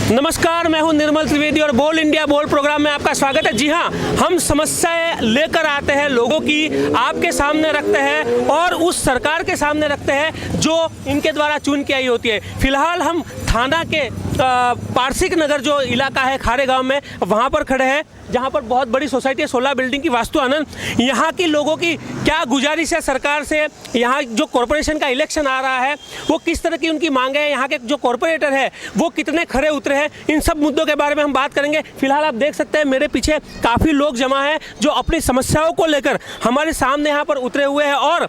नमस्कार, मैं हूं निर्मल त्रिवेदी और बोल इंडिया बोल प्रोग्राम में आपका स्वागत है। जी हां, हम समस्याएं लेकर आते हैं, लोगों की आपके सामने रखते हैं और उस सरकार के सामने रखते हैं जो इनके द्वारा चुन के आई होती है। फिलहाल हम थाना के पारसिक नगर जो इलाका है खारे गांव में, वहां पर खड़े हैं जहां पर बहुत बड़ी सोसाइटी है 16 बिल्डिंग की वास्तु आनंद। यहाँ की लोगों की क्या गुजारिश है सरकार से, यहाँ जो कॉरपोरेशन का इलेक्शन आ रहा है वो किस तरह की उनकी मांगे हैं, यहाँ के जो कॉरपोरेटर है वो कितने खरे उतरे हैं, इन सब मुद्दों के बारे में हम बात करेंगे। फिलहाल आप देख सकते हैं मेरे पीछे काफ़ी लोग जमा हैं जो अपनी समस्याओं को लेकर हमारे सामने यहाँ पर उतरे हुए हैं और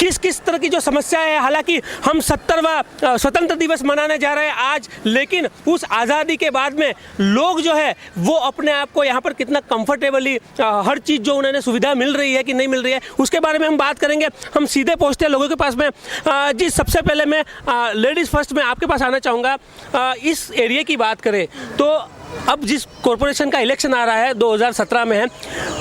किस किस तरह की जो समस्या है। हालांकि हम 70वां स्वतंत्र दिवस मनाने जा रहे हैं आज, लेकिन उस आज़ादी के बाद में लोग जो है वो अपने आप को यहाँ पर कितना कंफर्टेबली हर चीज़ जो उन्हें सुविधा मिल रही है कि नहीं मिल रही है उसके बारे में हम बात करेंगे। हम सीधे पहुँचते हैं लोगों के पास में। जी, सबसे पहले मैं लेडीज़ फर्स्ट में आपके पास आना चाहूँगा। इस एरिया की बात करें तो अब जिस कॉरपोरेशन का इलेक्शन आ रहा है 2017 में है,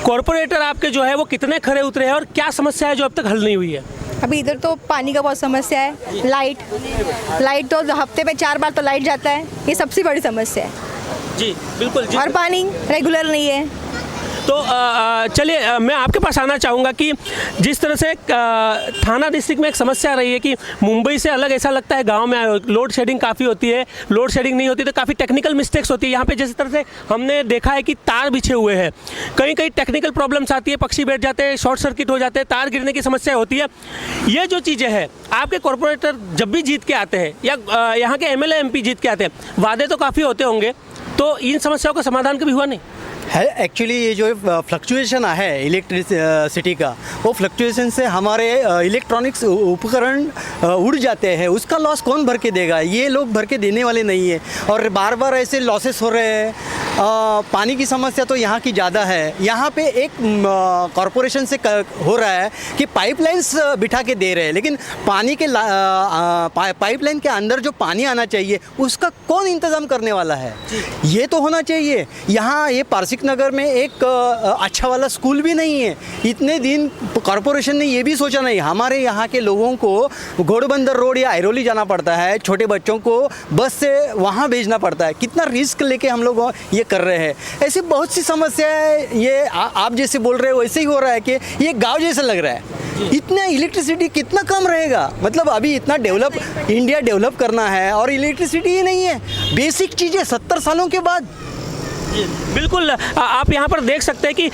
कॉरपोरेटर आपके जो है वो कितने खरे उतरे हैं और क्या समस्या है जो अब तक हल नहीं हुई है? अभी इधर तो पानी का बहुत समस्या है, लाइट तो हफ्ते में 4 बार तो लाइट जाता है, ये सबसे बड़ी समस्या है। जी बिल्कुल जी। और पानी रेगुलर नहीं है। तो चलिए मैं आपके पास आना चाहूँगा कि जिस तरह से थाना डिस्ट्रिक्ट में एक समस्या रही है कि मुंबई से अलग ऐसा लगता है गांव में लोड शेडिंग काफ़ी होती है, लोड शेडिंग नहीं होती तो काफ़ी टेक्निकल मिस्टेक्स होती है। यहाँ पे जिस तरह से हमने देखा है कि तार बिछे हुए हैं, कहीं कहीं टेक्निकल प्रॉब्लम्स आती है, पक्षी बैठ जाते हैं, शॉर्ट सर्किट हो जाते हैं, तार गिरने की समस्या होती है। ये जो चीज़ें हैं आपके कॉरपोरेटर जब भी जीत के आते हैं या यहाँ के MLA MP जीत के आते हैं, वादे तो काफ़ी होते होंगे, तो इन समस्याओं का समाधान कभी हुआ नहीं है? एक्चुअली ये जो फ्लक्चुएशन है इलेक्ट्रिसिटी का, वो फ्लक्चुएशन से हमारे इलेक्ट्रॉनिक्स उपकरण उड़ जाते हैं, उसका लॉस कौन भर के देगा? ये लोग भर के देने वाले नहीं है और बार बार ऐसे लॉसेस हो रहे हैं। पानी की समस्या तो यहाँ की ज़्यादा है। यहाँ पे एक कॉरपोरेशन से हो रहा है कि पाइपलाइंस बिठा के दे रहे हैं, लेकिन पानी के पाइपलाइन के अंदर जो पानी आना चाहिए उसका कौन इंतज़ाम करने वाला है? ये तो होना चाहिए। यहाँ ये पारसिक नगर में एक अच्छा वाला स्कूल भी नहीं है। इतने दिन कॉरपोरेशन ने ये भी सोचा नहीं। हमारे यहाँ के लोगों को घोड़बंदर रोड या ऐरोली जाना पड़ता है, छोटे बच्चों को बस से वहाँ भेजना पड़ता है, कितना रिस्क लेके हम लोग ये कर रहे हैं। ऐसी बहुत सी समस्याएं ये आप जैसे बोल रहे हो वैसे ही हो रहा है कि ये गांव जैसा लग रहा है। इतना इलेक्ट्रिसिटी कितना कम रहेगा? मतलब अभी इतना इंडिया डेवलप करना है और इलेक्ट्रिसिटी ही नहीं है। बेसिक चीज़ें 70 सालों के बाद। बिल्कुल, आप यहाँ पर देख सकते हैं कि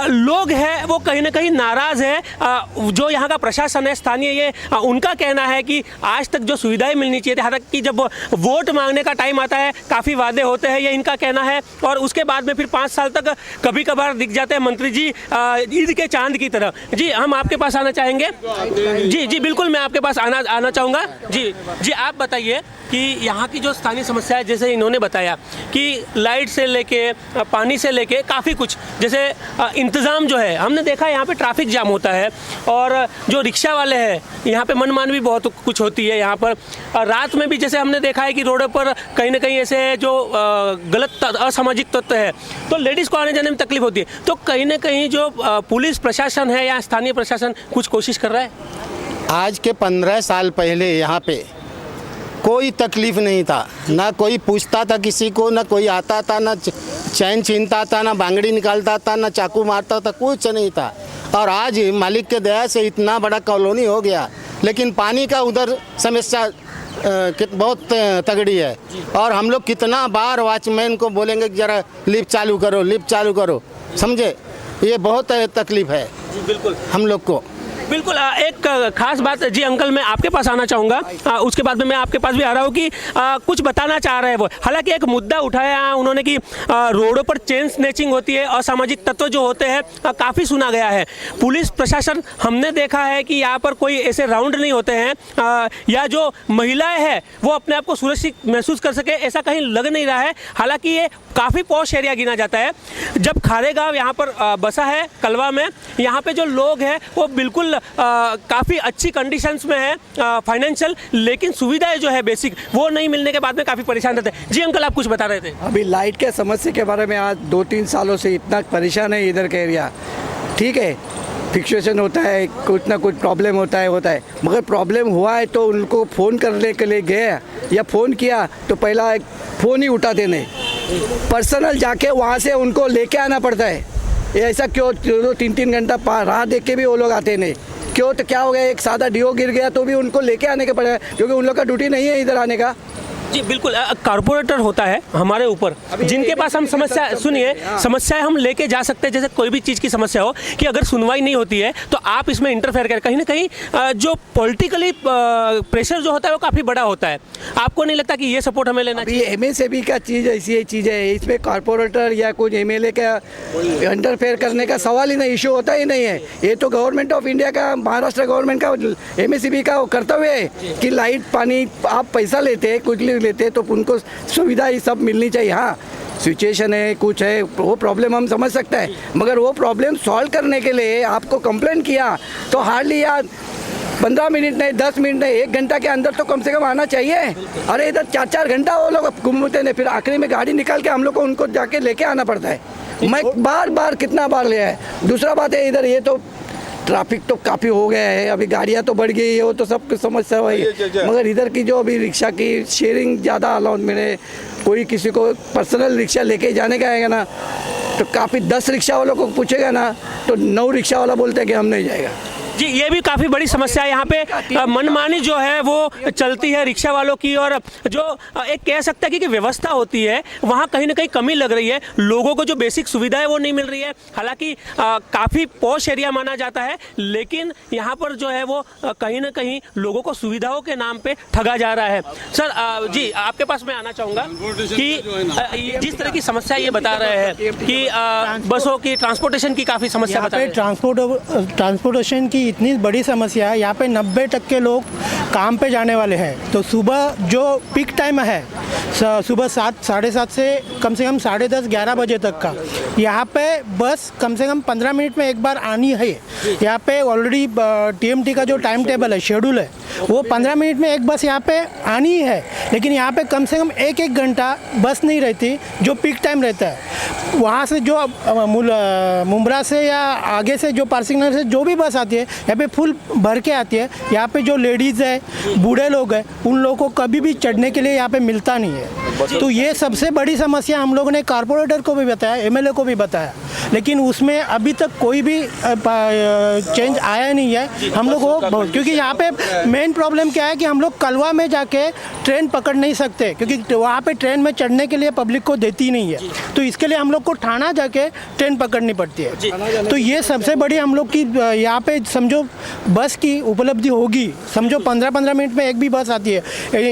लोग हैं वो कहीं ना कहीं नाराज़ है। जो यहाँ का प्रशासन है स्थानीय, ये उनका कहना है कि आज तक जो सुविधाएं मिलनी चाहिए थी, हालांकि जब वोट मांगने का टाइम आता है काफ़ी वादे होते हैं, ये इनका कहना है। और उसके बाद में फिर 5 साल तक कभी कभार दिख जाते हैं मंत्री जी ईद के चांद की तरह। जी, हम आपके पास आना चाहेंगे। जी बिल्कुल, मैं आपके पास आना चाहूँगा। जी आप बताइए कि यहाँ की जो स्थानीय समस्या है, जैसे इन्होंने बताया कि लाइट से लेके पानी से लेके काफ़ी कुछ, जैसे इंतज़ाम जो है, हमने देखा है यहाँ पे ट्रैफिक जाम होता है और जो रिक्शा वाले हैं यहाँ पे मनमानी बहुत कुछ होती है। यहाँ पर रात में भी जैसे हमने देखा है कि रोडों पर कहीं ना कहीं ऐसे जो गलत असामाजिक तत्व है तो लेडीज़ को आने जाने में तकलीफ होती है। तो कहीं ना कहीं जो पुलिस प्रशासन है या स्थानीय प्रशासन कुछ कोशिश कर रहा है? आज के 15 साल पहले यहाँ पे कोई तकलीफ नहीं था, ना कोई पूछता था किसी को, ना कोई आता था, ना चैन छीनता था, ना बांगड़ी निकालता था, ना चाकू मारता था, कुछ नहीं था। और आज मालिक के दया से इतना बड़ा कॉलोनी हो गया, लेकिन पानी का उधर समस्या बहुत तगड़ी है। और हम लोग कितना बार वॉचमैन को बोलेंगे कि ज़रा लिफ्ट चालू करो, लिफ्ट चालू करो, समझे? ये बहुत तकलीफ है बिल्कुल हम लोग को। बिल्कुल, एक खास बात। जी अंकल, मैं आपके पास आना चाहूँगा, उसके बाद में मैं आपके पास भी आ रहा हूँ कि कुछ बताना चाह रहे हैं वो। हालांकि एक मुद्दा उठाया उन्होंने कि रोडों पर चेन स्नैचिंग होती है, असामाजिक तत्व जो होते हैं काफ़ी सुना गया है। पुलिस प्रशासन, हमने देखा है कि यहाँ पर कोई ऐसे राउंड नहीं होते हैं या जो महिलाएं हैं वो अपने आप को सुरक्षित महसूस कर सके, ऐसा कहीं लग नहीं रहा है। हालांकि ये काफ़ी पॉश एरिया गिना जाता है। जब खारेगांव यहाँ पर बसा है कलवा में, यहाँ पे जो लोग हैं वो बिल्कुल काफ़ी अच्छी कंडीशंस में है फाइनेंशियल, लेकिन सुविधाएं जो है बेसिक वो नहीं मिलने के बाद में काफ़ी परेशान रहते हैं। जी अंकल, आप कुछ बता रहे थे। अभी लाइट के समस्या के बारे में आज 2-3 सालों से इतना परेशान है इधर का एरिया। ठीक है, फिक्सेशन होता है, कुछ ना कुछ प्रॉब्लम होता है, मगर प्रॉब्लम हुआ है तो उनको फ़ोन करने के लिए गए या फ़ोन किया तो पहला फ़ोन ही उठाते नहीं, पर्सनल जाके वहाँ से उनको लेके आना पड़ता है। ये ऐसा क्यों 2-3 घंटा राह देख के भी वो लोग आते नहीं क्यों? तो क्या हो गया, एक सादा डीओ गिर गया तो भी उनको लेके आने के पड़ेगा क्योंकि उन लोग का ड्यूटी नहीं है इधर आने का। जी बिल्कुल, कारपोरेटर होता है हमारे ऊपर जिनके पास हम समस्या सुनिए समस्याएं हम लेके जा सकते हैं। जैसे कोई भी चीज़ की समस्या हो कि अगर सुनवाई नहीं होती है तो आप इसमें इंटरफेयर करें, कहीं ना कहीं जो पॉलिटिकली प्रेशर जो होता है वो काफ़ी बड़ा होता है। आपको नहीं लगता कि ये सपोर्ट हमें लेना चाहिए? एमएसएबी का चीज़ ऐसी चीज़ है, इसमें कारपोरेटर या कुछ एमएलए का इंटरफेयर करने का सवाल ही नहीं, इशू होता ही नहीं है। ये तो गवर्नमेंट ऑफ इंडिया का, महाराष्ट्र गवर्नमेंट का, एमएसएबी का कर्तव्य है कि लाइट पानी आप पैसा लेते हैं कुछ लेते तो उनको सुविधा ही सब मिलनी चाहिए। हाँ सिचुएशन है, कुछ है, वो प्रॉब्लम हम समझ सकते हैं, मगर वो प्रॉब्लम सॉल्व करने के लिए आपको कंप्लेंट किया तो हार्डली यार 15 मिनट नहीं, 10 मिनट नहीं, 1 घंटा के अंदर तो कम से कम आना चाहिए। अरे इधर 4-4 घंटा वो लोग घूमते नहीं, फिर आखिरी में गाड़ी निकाल के हम लोग को उनको जाके लेके आना पड़ता है। मैं बार कितना बार लिया है। दूसरा बात है इधर ये तो ट्रैफिक तो काफ़ी हो गया है, अभी गाड़ियाँ तो बढ़ गई है, वो तो सब समस्या हुई है, मगर इधर की जो अभी रिक्शा की शेयरिंग ज़्यादा अलाउड मिले, कोई किसी को पर्सनल रिक्शा लेके जाने का आएगा ना तो काफ़ी 10 रिक्शा वालों को पूछेगा ना तो 9 रिक्शा वाला बोलते हैं कि हम नहीं जाएगा। जी ये भी काफ़ी बड़ी समस्या है यहाँ पे, मनमानी जो है वो चलती है रिक्शा वालों की, और जो एक कह सकता है कि व्यवस्था होती है वहाँ कहीं ना कहीं कमी लग रही है। लोगों को जो बेसिक सुविधाएं वो नहीं मिल रही है। हालांकि काफ़ी पॉश एरिया माना जाता है, लेकिन यहाँ पर जो है वो कहीं ना कहीं लोगों को सुविधाओं के नाम पे ठगा जा रहा है। सर जी आपके पास मैं आना चाहूँगा कि जिस तरह की समस्या ये बता रहे हैं कि बसों की ट्रांसपोर्टेशन की काफ़ी समस्या बता रहे हैं। ट्रांसपोर्टेशन की इतनी बड़ी समस्या है। यहाँ पे 90% लोग काम पे जाने वाले हैं, तो सुबह जो पीक टाइम है सुबह 7, साढ़े 7 से कम 10:30, 11 बजे तक का, यहाँ पे बस कम से कम 15 मिनट में एक बार आनी है। यहाँ पे ऑलरेडी टीएमटी का जो टाइम टेबल है, शेड्यूल है, वो 15 मिनट में एक बस यहाँ पे आनी है, लेकिन यहाँ पे कम से कम 1-1 घंटा बस नहीं रहती जो पीक टाइम रहता है। वहाँ से जो मुंब्रा से या आगे से जो पारसिंग नगर से जो भी बस आती है यहाँ पे फुल भर के आती है। यहाँ पे जो लेडीज़ है, बूढ़े लोग हैं, उन लोगों को कभी भी चढ़ने के लिए यहाँ पे मिलता नहीं है। तो ये सबसे बड़ी समस्या हम लोगों ने कारपोरेटर को भी बताया, एमएलए को भी बताया, लेकिन उसमें अभी तक कोई भी चेंज आया नहीं है हम लोग को। क्योंकि यहाँ पे मेन प्रॉब्लम क्या है कि हम लोग कलवा में जाके ट्रेन पकड़ नहीं सकते, क्योंकि वहाँ पे ट्रेन में चढ़ने के लिए पब्लिक को देती नहीं है, तो इसके लिए हम लोग को ठाणा जाके ट्रेन पकड़नी पड़ती है। तो ये सबसे बड़ी हम लोग की यहाँ पे समझो बस की उपलब्धि होगी। समझो 15-15 मिनट में एक भी बस आती है।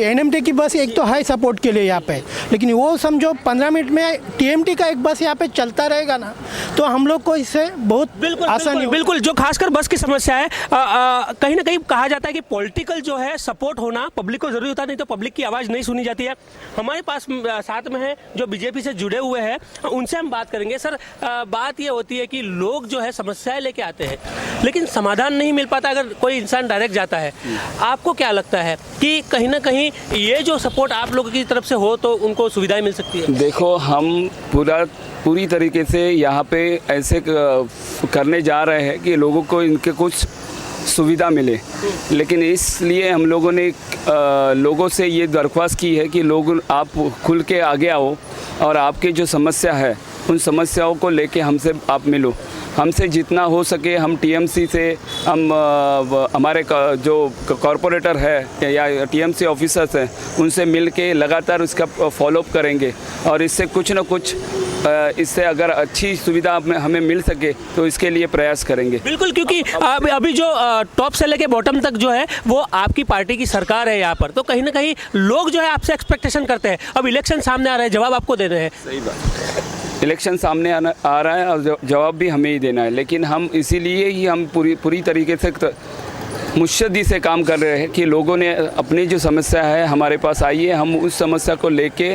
एनएमटी की बस एक तो है सपोर्ट के लिए यहाँ पे, लेकिन वो समझो 15 मिनट में टीएमटी का एक बस यहाँ पे चलता रहेगा ना, तो हम लोग को इससे बहुत आसानी। बिल्कुल जो खासकर बस की समस्या है, कहीं ना कहीं कहा जाता है कि पॉलिटिकल जो है सपोर्ट होना पब्लिक को जरूरी होता है, नहीं तो पब्लिक की आवाज़ नहीं सुनी जाती है। हमारे पास साथ में है जो बीजेपी से जुड़े हुए हैं, उनसे हम बात करेंगे। सर बात ये होती है कि लोग जो है समस्याएं लेके आते हैं, लेकिन समाधान नहीं मिल पाता अगर कोई इंसान डायरेक्ट जाता है। आपको क्या लगता है कि कहीं ना कहीं ये जो सपोर्ट आप लोगों की तरफ से हो तो उनको सुविधाएं मिल सकती है? देखो हम पूरी तरीके से यहाँ पे ऐसे करने जा रहे हैं कि लोगों को इनके कुछ सुविधा मिले, लेकिन इसलिए हम लोगों ने लोगों से ये दरख्वास्त की है कि लोग आप खुल के आगे आओ और आपकी जो समस्या है उन समस्याओं को लेके हमसे आप मिलो। हमसे जितना हो सके हम टीएमसी से हम हमारे जो कॉरपोरेटर है या टीएमसी ऑफिसर्स हैं उनसे मिल के लगातार उसका फॉलोअप करेंगे, और इससे कुछ ना कुछ इससे अगर अच्छी सुविधा हमें मिल सके तो इसके लिए प्रयास करेंगे। बिल्कुल, क्योंकि अभी जो टॉप से लेके बॉटम तक जो है वो आपकी पार्टी की सरकार है यहाँ पर, तो कहीं ना कहीं लोग जो है आपसे एक्सपेक्टेशन करते हैं। अब इलेक्शन सामने आ रहे हैं, जवाब आपको दे रहे हैं। सही बात, इलेक्शन सामने आ रहा है और जवाब भी हमें ही देना है, लेकिन हम इसीलिए ही हम पूरी तरीके से मुस्तैदी से काम कर रहे हैं कि लोगों ने अपनी जो समस्या है हमारे पास आई है, हम उस समस्या को लेके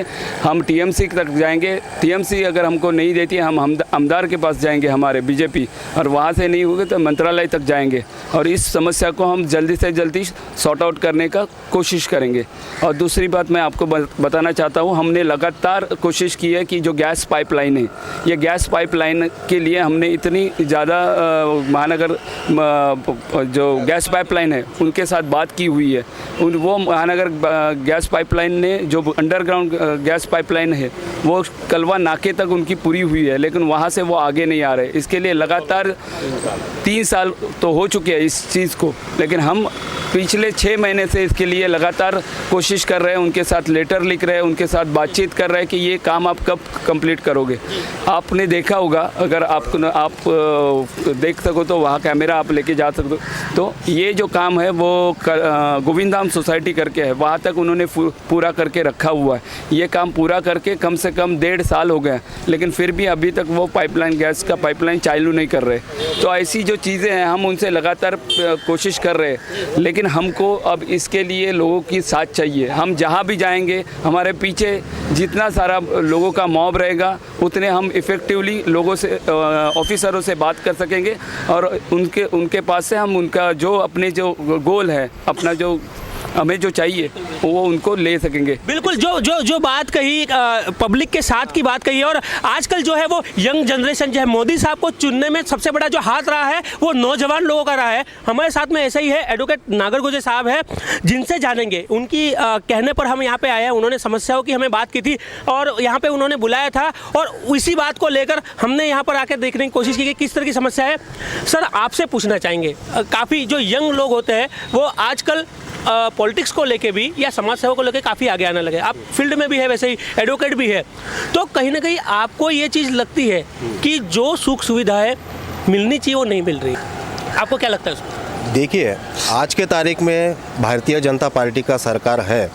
हम टीएमसी तक जाएंगे। टीएमसी अगर हमको नहीं देती है, हम आमदार के पास जाएंगे हमारे बीजेपी, और वहाँ से नहीं होगी तो मंत्रालय तक जाएंगे और इस समस्या को हम जल्दी से जल्दी सॉर्ट आउट करने का कोशिश करेंगे। और दूसरी बात मैं आपको बताना चाहता हूँ, हमने लगातार कोशिश की है कि जो गैस पाइपलाइन है, ये गैस पाइपलाइन के लिए हमने इतनी ज़्यादा महानगर जो गैस पाइपलाइन है उनके साथ बात की हुई है। वो महानगर गैस पाइपलाइन ने जो अंडरग्राउंड गैस पाइपलाइन है वो कलवा नाके तक उनकी पूरी हुई है, लेकिन वहाँ से वो आगे नहीं आ रहे। इसके लिए लगातार 3 साल तो हो चुके हैं इस चीज़ को, लेकिन हम पिछले 6 महीने से इसके लिए लगातार कोशिश कर रहे हैं, उनके साथ लेटर लिख रहे हैं, उनके साथ बातचीत कर रहे हैं कि ये काम आप कब कंप्लीट करोगे। आपने देखा होगा, अगर आप देख सको तो वहाँ कैमरा आप लेके जा सकते हो, तो ये जो काम है वो गोविंद धाम सोसाइटी करके है, वहाँ तक उन्होंने पूरा करके रखा हुआ है। ये काम पूरा करके कम से कम 1.5 साल हो गए, लेकिन फिर भी अभी तक वो पाइपलाइन गैस का पाइपलाइन चालू नहीं कर रहे। तो ऐसी जो चीज़ें हैं हम उनसे लगातार कोशिश कर रहे हैं, लेकिन हमको अब इसके लिए लोगों की साथ चाहिए। हम जहाँ भी जाएंगे हमारे पीछे जितना सारा लोगों का मॉब रहेगा उतने हम इफ़ेक्टिवली लोगों से ऑफिसरों से बात कर सकेंगे और उनके पास से हम उनका जो अपने जो गोल है, अपना जो हमें जो चाहिए वो उनको ले सकेंगे। बिल्कुल, जो बात कही पब्लिक के साथ की बात कही, और आजकल जो है वो यंग जनरेशन जो है मोदी साहब को चुनने में सबसे बड़ा जो हाथ रहा है वो नौजवान लोगों का रहा है। हमारे साथ में ऐसा ही है, एडवोकेट नागर गुर्जर साहब है, जिनसे जानेंगे उनकी कहने पर हम यहाँ पे आए हैं। उन्होंने समस्याओं की हमें बात की थी और यहाँ पे उन्होंने बुलाया था और इसी बात को लेकर हमने यहाँ पर आकर देखने की कोशिश की कि किस तरह की समस्या है। सर, आपसे पूछना चाहेंगे, काफ़ी जो यंग लोग होते हैं वो आजकल पॉलिटिक्स को लेके भी या समाज सेवा को लेके काफ़ी आगे आने लगे। आप फील्ड में भी है, वैसे ही एडवोकेट भी है, तो कहीं ना कहीं आपको ये चीज़ लगती है कि जो सुख सुविधाएं मिलनी चाहिए वो नहीं मिल रही, आपको क्या लगता है उसमें? देखिए, आज के तारीख में भारतीय जनता पार्टी का सरकार है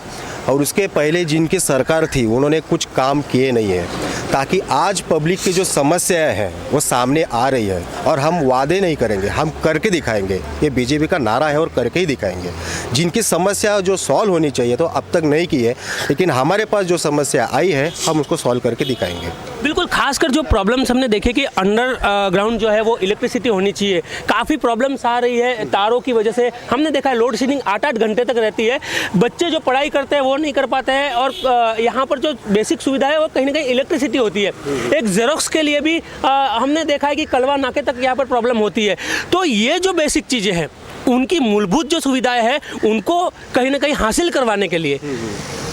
और उसके पहले जिनकी सरकार थी उन्होंने कुछ काम किए नहीं है, ताकि आज पब्लिक की जो समस्याएं हैं वो सामने आ रही है। और हम वादे नहीं करेंगे, हम करके दिखाएंगे। ये बीजेपी का नारा है और करके ही दिखाएंगे। जिनकी समस्या जो सॉल्व होनी चाहिए तो अब तक नहीं की है, लेकिन हमारे पास जो समस्या आई है हम उसको सॉल्व करके दिखाएंगे। बिल्कुल, खासकर जो प्रॉब्लम्स हमने देखे कि अंडरग्राउंड जो है वो इलेक्ट्रिसिटी होनी चाहिए, काफ़ी प्रॉब्लम्स आ रही है तारों की वजह से। हमने देखा है लोड शेडिंग 8-8 घंटे तक रहती है, बच्चे जो पढ़ाई करते हैं वो नहीं कर पाते हैं, और यहाँ पर जो बेसिक सुविधा है वो कहीं ना कहीं इलेक्ट्रिसिटी होती है। एक जेरोक्स के लिए भी हमने देखा है कि कलवा नाके तक यहाँ पर प्रॉब्लम होती है। तो ये जो बेसिक चीज़ें हैं, उनकी मूलभूत जो सुविधाएं हैं उनको कहीं ना कहीं हासिल करवाने के लिए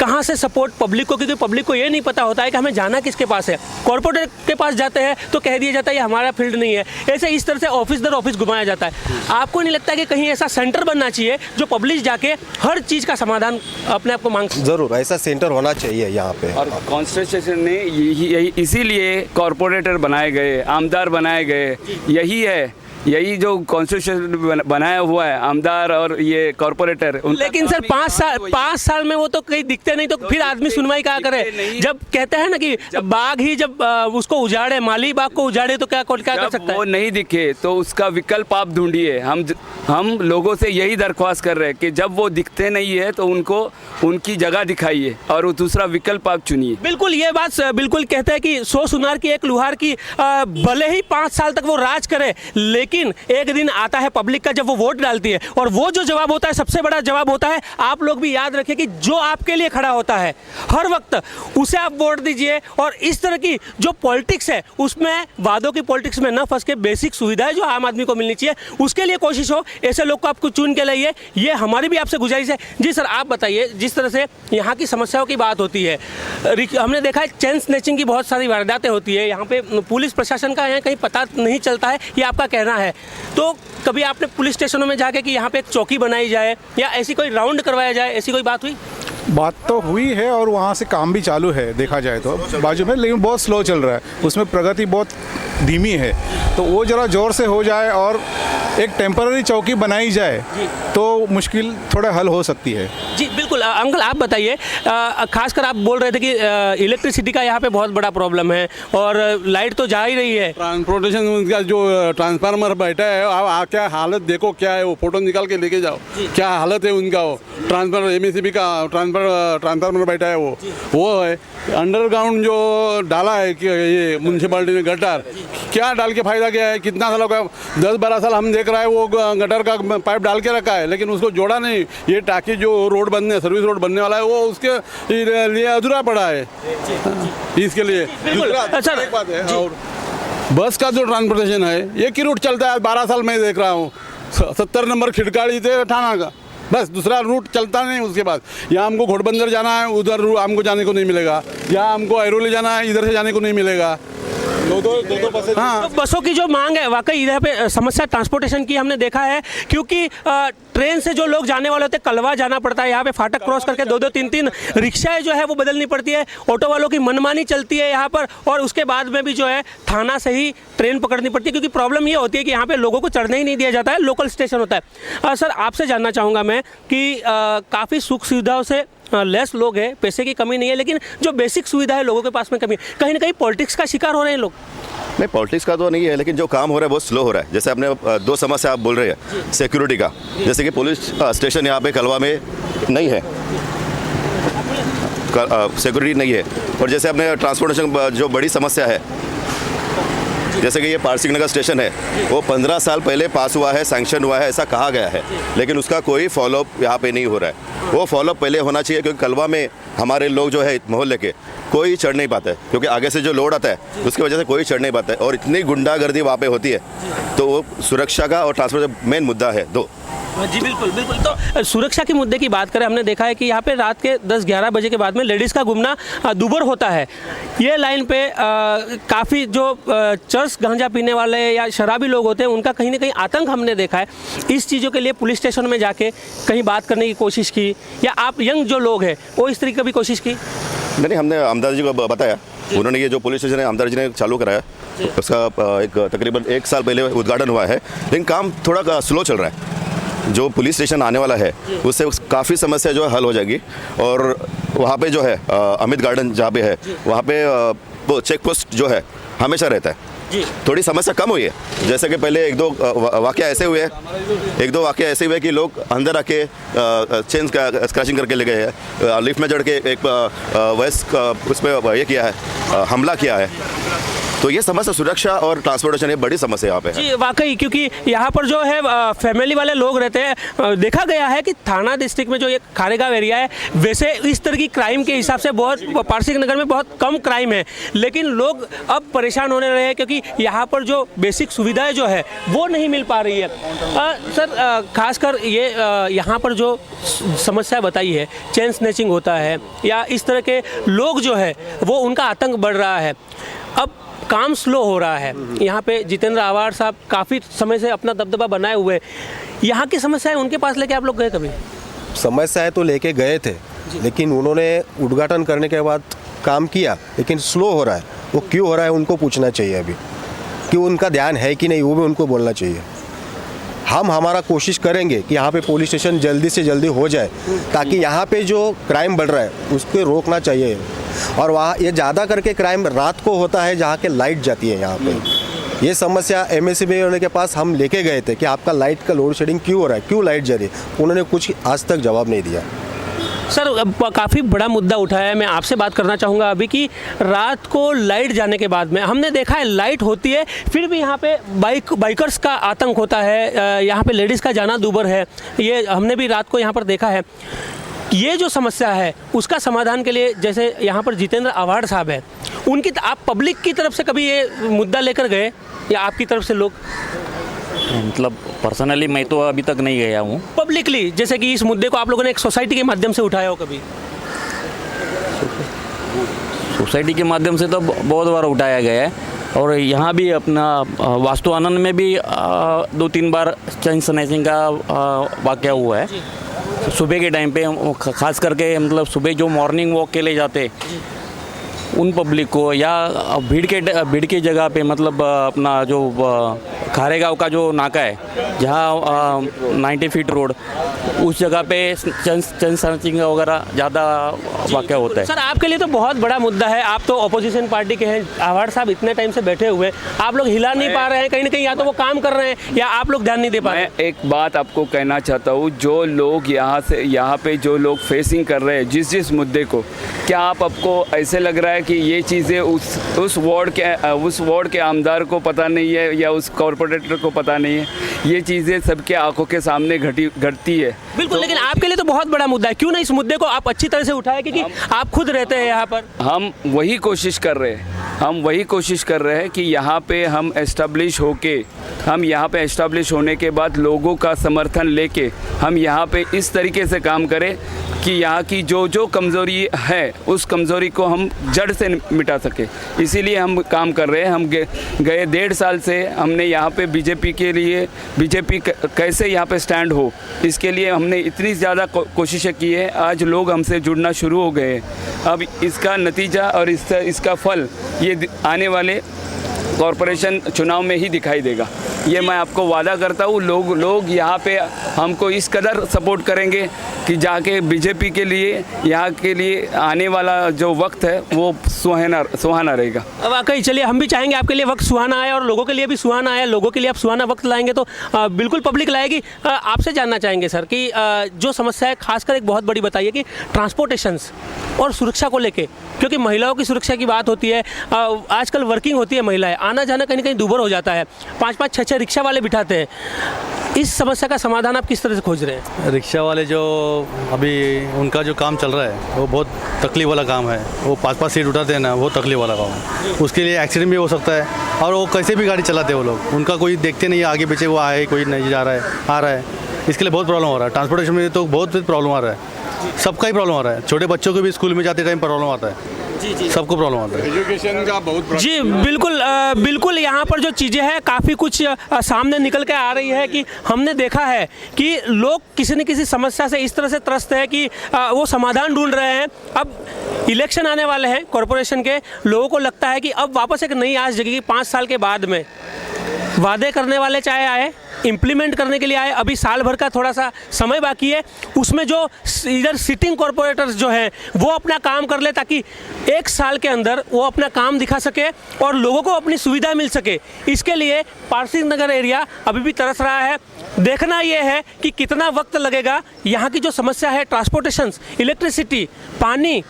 कहाँ से सपोर्ट पब्लिक को, क्योंकि पब्लिक को ये नहीं पता होता है कि हमें जाना किसके पास है। कॉर्पोरेट के पास जाते हैं तो कह दिया जाता है ये हमारा फील्ड नहीं है, ऐसे इस तरह से ऑफिस दर ऑफिस घुमाया जाता है। आपको नहीं लगता कि कहीं ऐसा सेंटर बनना चाहिए जो पब्लिक जाके हर चीज़ का समाधान अपने आप को मांग? ज़रूर ऐसा सेंटर होना चाहिए यहाँ पे। और कॉन्स्टिट्यूशन ने यही इसीलिए कॉर्पोरेटर बनाए गए, आमदार बनाए गए, यही जो कॉन्स्टिट्यूशन बनाया हुआ है, आमदार और ये कॉर्पोरेटर। लेकिन सर 5 साल में वो तो कहीं दिखते नहीं, तो फिर आदमी सुनवाई क्या करे? जब कहते हैं ना कि बाघ ही जब उसको उजाड़े, माली बाघ को उजाड़े तो क्या कर सकता है? वो नहीं दिखे तो उसका विकल्प आप ढूंढिए। हम लोगों से यही दरख्वास्त कर रहे हैं कि जब वो दिखते नहीं है तो उनको उनकी जगह दिखाइए और दूसरा विकल्प आप चुनिए। बिल्कुल, ये बात बिल्कुल कहते हैं कि 100 सुनार की एक लुहार की, भले ही 5 साल तक वो राज करे, लेकिन एक दिन आता है पब्लिक का जब वो वोट डालती है, और वो जो जवाब होता है सबसे बड़ा जवाब होता है, आप लोग भी याद रखिए कि जो आपके लिए खड़ा होता है हर वक्त उसे आप वोट दीजिए। और इस तरह की जो पॉलिटिक्स है उसमें, वादों की पॉलिटिक्स में न फंस के बेसिक सुविधाएं जो आम आदमी को मिलनी चाहिए उसके लिए कोशिश हो। ऐसे लोग को आपको चुन के लाइए, ये हमारी भी आपसे गुजारिश है। जी सर, आप बताइए, जिस तरह से यहाँ की समस्याओं की बात होती है, हमने देखा है चेन स्नैचिंग की बहुत सारी वारदातें होती है यहाँ पे, पुलिस प्रशासन का यहाँ कहीं पता नहीं चलता है, ये आपका कहना है। तो कभी आपने पुलिस स्टेशनों में जाके कि यहाँ पे एक चौकी बनाई जाए या ऐसी कोई राउंड करवाया जाए, ऐसी कोई बात हुई? बात तो हुई है और वहाँ से काम भी चालू है देखा जाए तो बाजू में, लेकिन बहुत स्लो चल रहा है, उसमें प्रगति बहुत धीमी है। तो वो ज़रा ज़ोर से हो जाए और एक टेम्पररी चौकी बनाई जाए तो मुश्किल थोड़ा हल हो सकती है। जी बिल्कुल अंकल आप बताइए, खासकर आप बोल रहे थे कि इलेक्ट्रिसिटी का यहाँ पे बहुत बड़ा प्रॉब्लम है और लाइट तो जा ही रही है। ट्रांसपोर्टेशन उनका जो ट्रांसफार्मर बैठा है, आप क्या हालत देखो क्या है, वो फोटो निकाल के लेके जाओ, क्या हालत है उनका। वो ट्रांसफार्मर एमएससीबी का ट्रांसफार्मर बैठा है, वो है। अंडरग्राउंड जो डाला है कि ये म्यूनसिपालिटी ने गटर, क्या डाल के फायदा क्या है? कितना सालों का 10-12 साल हम देख रहे हैं वो गटर का पाइप डाल के रखा है, लेकिन उसको जोड़ा नहीं। ये टाकी जो रोड बनने, सर्विस रोड बनने वाला है, वो उसके लिए अधूरा पड़ा है। इसके लिए सर एक बात है, और बस का जो ट्रांसपोर्टेशन है, एक ही रूट चलता है। 12 साल मैं देख रहा हूँ, 70 नंबर खिड़काड़ी से ठाणा का, बस दूसरा रूट चलता नहीं। उसके बाद यहाँ हमको घोड़बंदर जाना है, उधर हमको जाने को नहीं मिलेगा। यहाँ हमको ऐरोली जाना है, इधर से जाने को नहीं मिलेगा। दो बसें। हाँ, तो बसों की जो मांग है, वाकई इधर पे समस्या ट्रांसपोर्टेशन की हमने देखा है, क्योंकि ट्रेन से जो लोग जाने वाले होते हैं कलवा जाना पड़ता है, यहाँ पे फाटक क्रॉस करके 2-2 3-3 रिक्शाएं जो है वो बदलनी पड़ती है। ऑटो वालों की मनमानी चलती है यहाँ पर, और उसके बाद में भी जो है थाना से ही ट्रेन पकड़नी पड़ती है, क्योंकि प्रॉब्लम ये होती है कि यहाँ पे लोगों को चढ़ने ही नहीं दिया जाता है, लोकल स्टेशन होता है। सर आपसे जानना चाहूँगा मैं कि काफ़ी सुख सुविधाओं से लेस लोग हैं, पैसे की कमी नहीं है, लेकिन जो बेसिक सुविधा है लोगों के पास में कमी है। कहीं ना कहीं पॉलिटिक्स का शिकार हो रहे हैं लोग। नहीं, पॉलिटिक्स का तो नहीं है, लेकिन जो काम हो रहा है बहुत स्लो हो रहा है। जैसे आपने 2 समस्या आप बोल रहे हैं सिक्योरिटी का, जैसे कि पुलिस स्टेशन यहाँ पे कलवा में नहीं है, सिक्योरिटी नहीं है। और जैसे आपने ट्रांसपोर्टेशन जो बड़ी समस्या है, जैसे कि ये पारसिक नगर स्टेशन है, वो 15 साल पहले पास हुआ है, सैंक्शन हुआ है, ऐसा कहा गया है, लेकिन उसका कोई फॉलोअप यहाँ पे नहीं हो रहा है। वो फॉलोअप पहले होना चाहिए, क्योंकि कलवा में हमारे लोग जो है मोहल्ले के कोई चढ़ नहीं पाता है, क्योंकि आगे से जो लोड आता है उसकी वजह से कोई चढ़ नहीं पाता है, और इतनी गुंडागर्दी वहाँ पे होती है। तो वो सुरक्षा का और ट्रांसपोर्ट मेन मुद्दा है दो। जी बिल्कुल बिल्कुल। तो सुरक्षा के मुद्दे की बात करें, हमने देखा है कि यहाँ पे रात के 10-11 बजे के बाद में लेडीज़ का घूमना दूभर होता है। ये लाइन पे काफ़ी जो चर्स गांजा पीने वाले या शराबी लोग होते हैं, उनका कहीं ना कहीं आतंक हमने देखा है। इस चीज़ों के लिए पुलिस स्टेशन में जाके कहीं बात करने की कोशिश की, या आप यंग जो लोग हैं वो इस तरीके की कभी कोशिश की? नहीं, हमने आमदार जी को बताया, उन्होंने ये जो पुलिस स्टेशन है आमदार जी ने चालू कराया, उसका एक तकरीबन 1 साल पहले उद्घाटन हुआ है, लेकिन काम थोड़ा स्लो चल रहा है। जो पुलिस स्टेशन आने वाला है उससे काफ़ी समस्या जो है हल हो जाएगी। और वहाँ पे जो है अमित गार्डन जहाँ पे है, वहाँ पे वो चेक पोस्ट जो है हमेशा रहता है। थोड़ी समस्या कम हुई है, जैसे कि पहले 1-2 वाक़या ऐसे हुए कि लोग अंदर आके चेन स्क्रैचिंग करके ले गए हैं, लिफ्ट में चढ़ के एक वयस्क उस पर ये किया है, हमला किया है। तो ये समस्या सुरक्षा और ट्रांसपोर्टेशन ये बड़ी समस्या यहाँ पे है। जी वाकई, क्योंकि यहाँ पर जो है फैमिली वाले लोग रहते हैं। देखा गया है कि थाना डिस्ट्रिक्ट में जो ये खारेगांव एरिया है, वैसे इस तरह की क्राइम के हिसाब से बहुत पारसिक नगर में बहुत कम क्राइम है, लेकिन लोग अब परेशान होने रहे हैं क्योंकि यहाँ पर जो बेसिक सुविधाएं जो है वो नहीं मिल पा रही है। सर खासकर ये यहाँ पर जो समस्या बताई है, चेन स्नैचिंग होता है या इस तरह के लोग जो है वो उनका आतंक बढ़ रहा है। अब काम स्लो हो रहा है। यहाँ पे जितेंद्र आवाड़ साहब काफ़ी समय से अपना दबदबा बनाए हुए, यहाँ की समस्याएं उनके पास लेके आप लोग गए कभी? समस्याएं तो लेके गए थे, लेकिन उन्होंने उद्घाटन करने के बाद काम किया, लेकिन स्लो हो रहा है। वो क्यों हो रहा है उनको पूछना चाहिए अभी, कि उनका ध्यान है कि नहीं, वो भी उनको बोलना चाहिए। हम हमारा कोशिश करेंगे कि यहाँ पे पुलिस स्टेशन जल्दी से जल्दी हो जाए, ताकि यहाँ पे जो क्राइम बढ़ रहा है उसको रोकना चाहिए। और वहाँ ये ज़्यादा करके क्राइम रात को होता है, जहाँ के लाइट जाती है यहाँ पे। ये समस्या एमएससीबी वाले के पास हम लेके गए थे कि आपका लाइट का लोड शेडिंग क्यों हो रहा है, क्यों लाइट जा रही है। उन्होंने कुछ आज तक जवाब नहीं दिया। सर काफ़ी बड़ा मुद्दा उठाया है, मैं आपसे बात करना चाहूँगा अभी कि रात को लाइट जाने के बाद में हमने देखा है लाइट होती है, फिर भी यहाँ पे बाइकर्स का आतंक होता है, यहाँ पे लेडीज़ का जाना दूभर है। ये हमने भी रात को यहाँ पर देखा है। ये जो समस्या है उसका समाधान के लिए जैसे यहाँ पर जितेंद्र आवाड़ साहब है, उनकी आप पब्लिक की तरफ से कभी ये मुद्दा लेकर गए या आपकी तरफ से लोग? मतलब पर्सनली मैं तो अभी तक नहीं गया हूँ। पब्लिकली जैसे कि इस मुद्दे को आप लोगों ने एक सोसाइटी के माध्यम से उठाया हो कभी? सोसाइटी के माध्यम से तो बहुत बार उठाया गया है, और यहाँ भी अपना वास्तु आनंद में भी 2-3 बार चेन स्नैचिंग का वाक़या हुआ है। सुबह के टाइम पे खास करके मतलब सुबह जो मॉर्निंग वॉक के लिए जाते उन पब्लिक को, या भीड़ की जगह पे मतलब अपना जो खारेगांव का जो नाका है जहाँ 90 फीट रोड, उस जगह पे चैन स्नैचिंग वगैरह ज़्यादा वाक़या होता है। सर आपके लिए तो बहुत बड़ा मुद्दा है, आप तो अपोजिशन पार्टी के हैं, आवाड़ साहब इतने टाइम से बैठे हुए, आप लोग हिला नहीं पा रहे हैं, कहीं ना कहीं या तो वो काम कर रहे हैं या आप लोग ध्यान नहीं दे पा रहे हैं। मैं एक बात आपको कहना चाहता हूँ, जो लोग यहाँ पे जो लोग फेसिंग कर रहे हैं जिस मुद्दे को, क्या आपको ऐसे लग रहा है कि ये चीज़ें उस वार्ड के आमदार को पता नहीं है या उस कॉरपोरेटर को पता नहीं है? ये चीज़ें सबके आंखों के सामने घटती है। बिल्कुल, लेकिन आपके लिए तो बहुत बड़ा मुद्दा है, क्यों ना इस मुद्दे को आप अच्छी तरह से उठाए, क्योंकि आप खुद रहते हैं यहाँ पर। हम वही कोशिश कर रहे हैं कि यहाँ पे हम एस्टेब्लिश होने के बाद लोगों का समर्थन लेके हम यहाँ पे इस तरीके से काम करें कि यहाँ की जो कमज़ोरी है उस कमज़ोरी को हम जड़ से मिटा सके। इसीलिए हम काम कर रहे हैं। हम गए 1.5 साल से हमने यहाँ पे बीजेपी कैसे यहाँ पे स्टैंड हो, इसके लिए हमने इतनी ज़्यादा कोशिशें की है। आज लोग हमसे जुड़ना शुरू हो गए हैं। अब इसका नतीजा और इसका फल ये आने वाले कॉरपोरेशन चुनाव में ही दिखाई देगा। ये मैं आपको वादा करता हूँ। लोग यहाँ पे हमको इस कदर सपोर्ट करेंगे कि जाके बीजेपी के लिए यहाँ के लिए आने वाला जो वक्त है वो सुहाना रहेगा। वाकई, चलिए हम भी चाहेंगे आपके लिए वक्त सुहाना आए और लोगों के लिए भी सुहाना आए। लोगों के लिए आप सुहाना वक्त लाएंगे तो बिल्कुल पब्लिक लाएगी। आपसे जानना चाहेंगे सर कि जो समस्या है, खासकर एक बहुत बड़ी बताइए कि ट्रांसपोर्टेशंस और सुरक्षा को लेके, क्योंकि महिलाओं की सुरक्षा की बात होती है। आजकल वर्किंग होती है महिलाएं, आना जाना कहीं ना कहीं दूभर हो जाता है, 5-5, 6-6 रिक्शा वाले बिठाते हैं। इस समस्या का समाधान आप किस तरह से खोज रहे हैं? रिक्शा वाले जो अभी उनका जो काम चल रहा है वो बहुत तकलीफ वाला काम है। वो 5-5 सीट उठाते हैं ना, वो तकलीफ वाला काम है। उसके लिए एक्सीडेंट भी हो सकता है और वो कैसे भी गाड़ी चलाते हैं वो लोग, उनका कोई देखते नहीं है आगे पीछे वो आए, कोई नहीं जा रहा है, आ रहा है। इसके लिए बहुत प्रॉब्लम हो रहा है। ट्रांसपोर्टेशन में तो बहुत प्रॉब्लम आ रहा है, सबका ही प्रॉब्लम आ रहा है। छोटे बच्चों को भी स्कूल में जाते टाइम प्रॉब्लम आता है, सबको प्रॉब्लम आता है। एजुकेशन का बहुत जी बिल्कुल यहाँ पर जो चीज़ें हैं काफ़ी कुछ सामने निकल के आ रही है कि हमने देखा है कि लोग किसी न किसी समस्या से इस तरह से त्रस्त है कि वो समाधान ढूंढ रहे हैं। अब इलेक्शन आने वाले हैं कॉरपोरेशन के, लोगों को लगता है कि अब वापस एक नई आस जगेगी 5 साल के बाद में। वादे करने वाले चाहे आए, इम्प्लीमेंट करने के लिए आए, अभी साल भर का थोड़ा सा समय बाकी है, उसमें जो इधर सिटिंग कॉरपोरेटर्स जो हैं वो अपना काम कर ले ताकि 1 साल के अंदर वो अपना काम दिखा सके और लोगों को अपनी सुविधा मिल सके। इसके लिए पारसी नगर एरिया अभी भी तरस रहा है। देखना ये है कि कितना वक्त लगेगा। यहाँ की जो समस्या है ट्रांसपोर्टेशन, इलेक्ट्रिसिटी, पानी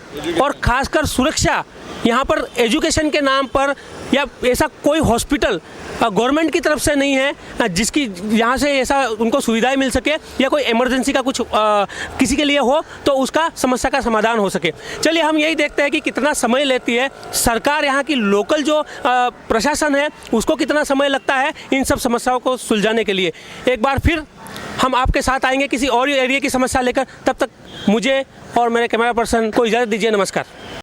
और खासकर सुरक्षा, यहाँ पर एजुकेशन के नाम पर या ऐसा कोई हॉस्पिटल गवर्नमेंट की तरफ से नहीं है जिसकी यहाँ से ऐसा उनको सुविधाएं मिल सके या कोई इमरजेंसी का कुछ किसी के लिए हो तो उसका समस्या का समाधान हो सके। चलिए हम यही देखते हैं कि कितना समय लेती है सरकार, यहाँ की लोकल जो प्रशासन है उसको कितना समय लगता है इन सब समस्याओं को सुलझाने के लिए। एक बार फिर हम आपके साथ आएंगे किसी और एरिया की समस्या लेकर। तब तक मुझे और मेरे कैमरा पर्सन को इजाज़त दीजिए। नमस्कार।